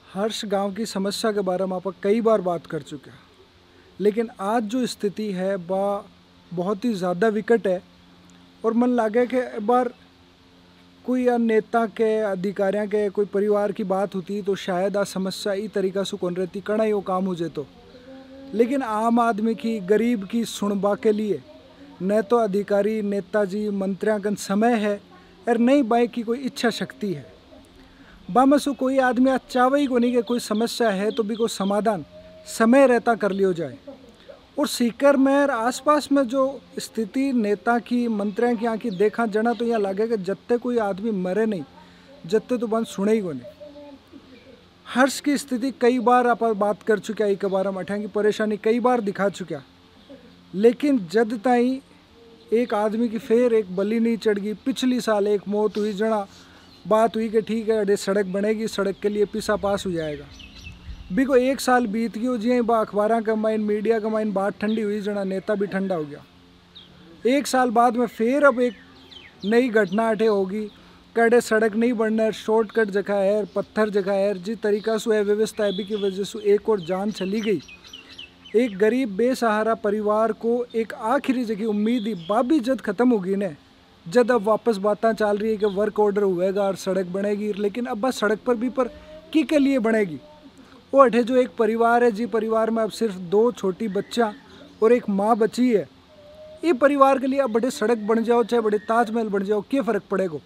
हर्ष गांव की समस्या के बारे में आप कई बार बात कर चुके हैं, लेकिन आज जो स्थिति है वह बहुत ही ज़्यादा विकट है। और मन लगे कि एक बार कोई या नेता के अधिकारियों के कोई परिवार की बात होती तो शायद आ समस्या इस तरीका से कौन रहती कड़ा यो काम हो जाए तो, लेकिन आम आदमी की गरीब की सुनबा के लिए न तो अधिकारी नेताजी मंत्रियों का समय है और नहीं बाई की कोई इच्छा शक्ति है। बामसु कोई आदमी आज चावे ही को नहीं कि कोई समस्या है तो भी कोई समाधान समय रहता कर लियो जाए। और सीकर में और आसपास में जो स्थिति नेता की मंत्रियों की यहाँ की देखा जना तो यहाँ लगे कि जत्ते कोई आदमी मरे नहीं जत्ते तो बंद सुने ही को नहीं। हर्ष की स्थिति कई बार आप बात कर चुके हैं, एक बार मठा की परेशानी कई बार दिखा चुका, लेकिन जद ताई एक आदमी की फिर एक बलि नहीं चढ़ गई। पिछली साल एक मौत हुई जना बात हुई कि ठीक है अरे सड़क बनेगी, सड़क के लिए पिसा पास हो जाएगा। भी को एक साल बीत गयो जी बा अखबार का माइन मीडिया का माइन बात ठंडी हुई जना नेता भी ठंडा हो गया। एक साल बाद में फिर अब एक नई घटना अठे होगी, कड़े सड़क नहीं बनना, शॉर्टकट जगह है, पत्थर जगह है, जिस तरीका से व्यवस्था है भी की वजह से एक और जान चली गई। एक गरीब बेसहारा परिवार को एक आखिरी जगह उम्मीद ही बाबी जद खत्म होगी ने, जद अब वापस बातें चल रही है कि वर्क ऑर्डर हुएगा और सड़क बनेगी, लेकिन अब बस सड़क पर भी पर के लिए बनेगी। वो अठे जो एक परिवार है जी परिवार में अब सिर्फ 2 छोटी बच्चा और एक माँ बची है। ये परिवार के लिए अब बड़े सड़क बन जाओ चाहे बड़े ताजमहल बन जाओ क्या फ़र्क पड़ेगा।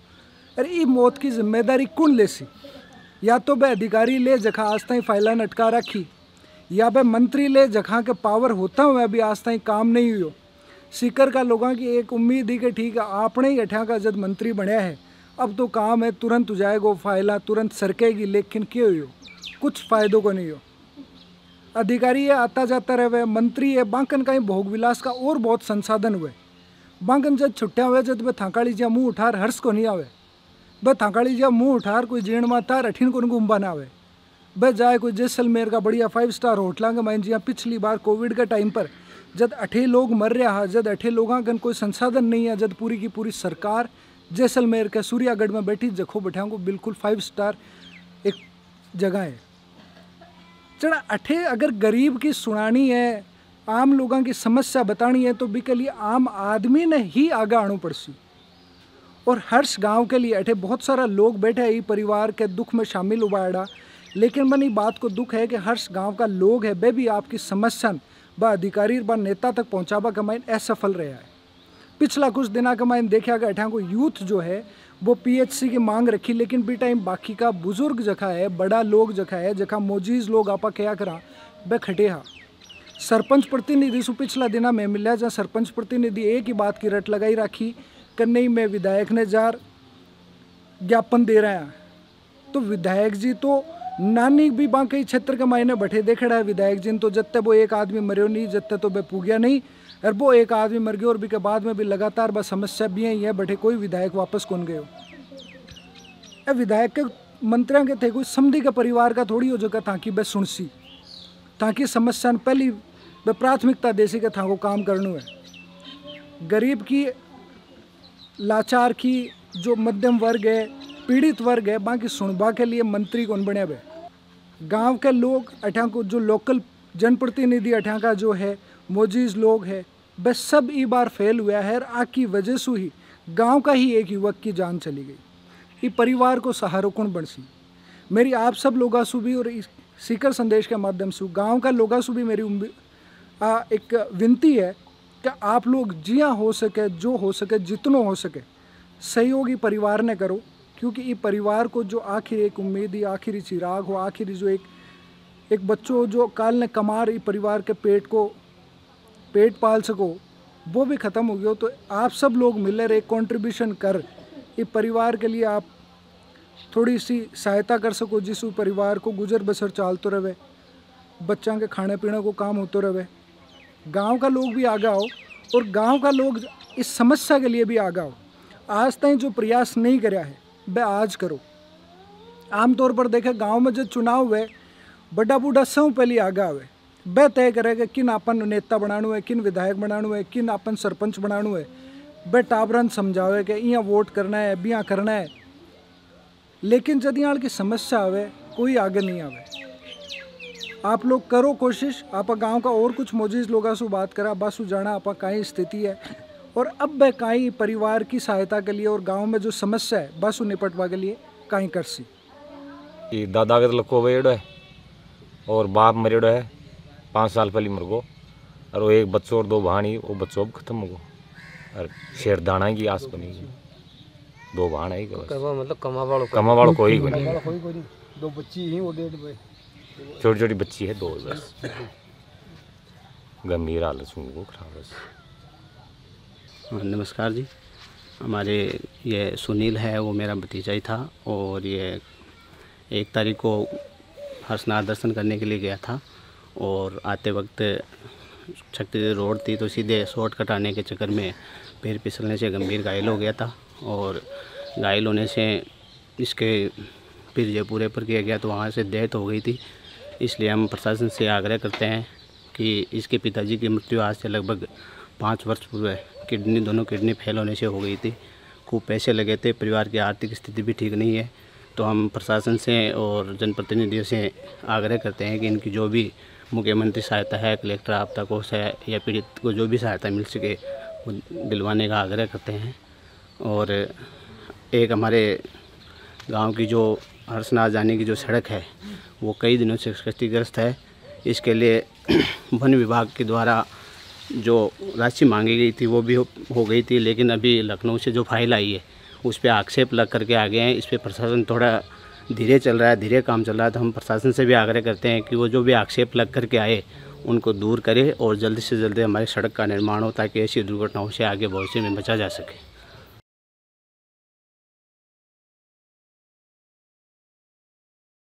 अरे ये मौत की जिम्मेदारी कौन ले सी? या तो वह अधिकारी ले जखा आज तक फाइलें अटका रखी, या वह मंत्री ले जखा के पावर होता हुआ भी आज तक काम नहीं हुई। सीकर का लोगों की एक उम्मीद ही कि ठीक है आपने ही अठा का जब मंत्री बनया है अब तो काम है तुरंत हो जाएगा, फाइला तुरंत सरकेगी, लेकिन क्यों हो कुछ फ़ायदों को नहीं हो। अधिकारी है आता जाता रहे, मंत्री है बांकन का ही भोग विलास का और बहुत संसाधन हुए। बांकन जब छुट्टियाँ हुए जब वह थाकाड़ी जिया मुँह उठार हर्ष को नहीं आवे, वह थाकाड़ी जिया मुँह उठार कोई जीण माता रठीन को घूमबा ना आवे। वह जाए कोई जैसलमेर का बढ़िया 5 स्टार होटलों के माइन जिया पिछली बार कोविड के टाइम पर जब 8 लोग मर रहा है, जब 8 लोगों का कोई संसाधन नहीं है, जब पूरी की पूरी सरकार जैसलमेर के सूर्यागढ़ में बैठी जखो बैठा को बिल्कुल 5 स्टार एक जगह है। चढ़ा 8 अगर गरीब की सुनानी है, आम लोगों की समस्या बतानी है तो भी के लिए आम आदमी ने ही आगे आना पड़सी। और हर्ष गांव के लिए 8 बहुत सारा लोग बैठे हैं परिवार के दुख में शामिल हुआ, लेकिन मन बात को दुख है कि हर्ष गांव का लोग है वे भी आपकी समस्या व अधिकारी व नेता तक पहुंचावा का माइन असफल रहा है। पिछला कुछ दिनों का माइन देखा गया अठा को यूथ जो है वो पीएचसी की मांग रखी, लेकिन भी टाइम बाकी का बुजुर्ग जगह है, बड़ा लोग जगह है, जगह मोजीज लोग आपा क्या करा वे खटे हा। सरपंच प्रतिनिधि से पिछला दिना में मिला जहाँ सरपंच प्रतिनिधि एक ही बात की रट लगाई रखी कि नहीं मैं विधायक ने जार ज्ञापन दे रहे हैं। तो विधायक जी तो नानी भी बाकी क्षेत्र के मायने बैठे देख रहा है विधायक जी तो जत्ते वो एक आदमी मरियो नहीं जत्ते तो वे पूगया नहीं, और वो एक आदमी मर गया और भी के बाद में भी लगातार बस समस्या भी है बैठे कोई विधायक वापस कौन गए। विधायक के मंत्रियों के थे कोई समधी के परिवार का थोड़ी हो जगह ताकि बस सुनसी ताकि समस्या पहली वे प्राथमिकता देसी के था को काम करना है। गरीब की लाचार की जो मध्यम वर्ग है पीड़ित वर्ग है बाकी सुनबा के लिए मंत्री कौन बने वे। गांव के लोग अठा को जो लोकल जनप्रतिनिधि अठा का जो है मोजीज लोग है बस सब ई बार फेल हुआ है, और आकी वजह से ही गांव का ही एक युवक की जान चली गई। ये परिवार को सहारा कौन बनसी। मेरी आप सब लोगों से भी और सीकर संदेश के माध्यम से गांव का लोगों से भी मेरी एक विनती है कि आप लोग जिया हो सके जो हो सके जितनों हो सके सहयोगी परिवार ने करो, क्योंकि ये परिवार को जो आखिर एक उम्मीद ही आखिरी चिराग हो, आखिरी जो एक बच्चों जो काल ने कमार ये परिवार के पेट पाल सको वो भी ख़त्म हो गया। तो आप सब लोग मिलकर एक कंट्रीब्यूशन कर ये परिवार के लिए आप थोड़ी सी सहायता कर सको, जिस परिवार को गुजर बसर चालते रहे, बच्चों के खाने पीने को काम होते रहे। गांव का लोग भी आगे आओ और गांव का लोग इस समस्या के लिए भी आगे आओ। आज तक जो प्रयास नहीं कराया है वह आज करो। आमतौर पर देखे गांव में जो चुनाव हुए बड़ा बूढ़ा सब पहले आगे आवे, वह तय करेगा किन अपन नेता बनाणु है, किन विधायक बनाणु है, किन अपन सरपंच बनाणु है। वह टाबरन समझावे कि यहाँ वोट करना है बिया करना है। लेकिन जब यहाँ की समस्या आवे कोई आगे नहीं आवे। आप लोग करो कोशिश, आप गांव का और कुछ मोजीज लोगों से बात करा, बस जाना आप काई स्थिति है और अब वह काई परिवार की सहायता के लिए और गांव में जो समस्या है बस निपटवा के लिए काई कर सी। दादा के लको वेड़ है और बाप मरेड़ो है, 5 साल पहले मर गो, और वो एक बच्चों और 2 भाणी, वो बच्चों अब खत्म हो गो, और शेर दाना की आस को नहीं, 2 भाण है मतलब कमा वालों कोई नहीं, 2 बच्ची ही, वो 1.5 भाई छोटी छोटी बच्ची है, 2 बस, गंभीर हालत को खराब है। नमस्कार जी, हमारे ये सुनील है, वो मेरा भतीजा ही था और ये 1 तारीख को हर्षनाथ दर्शन करने के लिए गया था और आते वक्त शक्ति रोड थी तो सीधे शॉर्टकट आने के चक्कर में पैर फिसलने से गंभीर घायल हो गया था और घायल होने से इसके फिर जयपुर रेफर किया गया तो वहाँ से डेथ हो गई थी। इसलिए हम प्रशासन से आग्रह करते हैं कि इसके पिताजी की मृत्यु आज से लगभग 5 वर्ष पूर्व दोनों किडनी फेल होने से हो गई थी। खूब पैसे लगे थे, परिवार की आर्थिक स्थिति भी ठीक नहीं है। तो हम प्रशासन से और जनप्रतिनिधियों से आग्रह करते हैं कि इनकी जो भी मुख्यमंत्री सहायता है, कलेक्टर आपदा कोष है या पीड़ित को जो भी सहायता मिल सके वो दिलवाने का आग्रह करते हैं। और एक हमारे गांव की जो हर्षनाथ जाने की जो सड़क है वो कई दिनों से क्षतिग्रस्त है। इसके लिए वन विभाग के द्वारा जो राशि मांगी गई थी वो भी हो गई थी, लेकिन अभी लखनऊ से जो फाइल आई है उस पर आक्षेप लग करके आ गए हैं। इस पर प्रशासन थोड़ा धीरे चल रहा है, धीरे काम चल रहा है। तो हम प्रशासन से भी आग्रह करते हैं कि वो जो भी आक्षेप लग करके आए उनको दूर करे और जल्दी से जल्दी हमारी सड़क का निर्माण हो ताकि ऐसी दुर्घटनाओं से आगे भविष्य में बचा जा सके।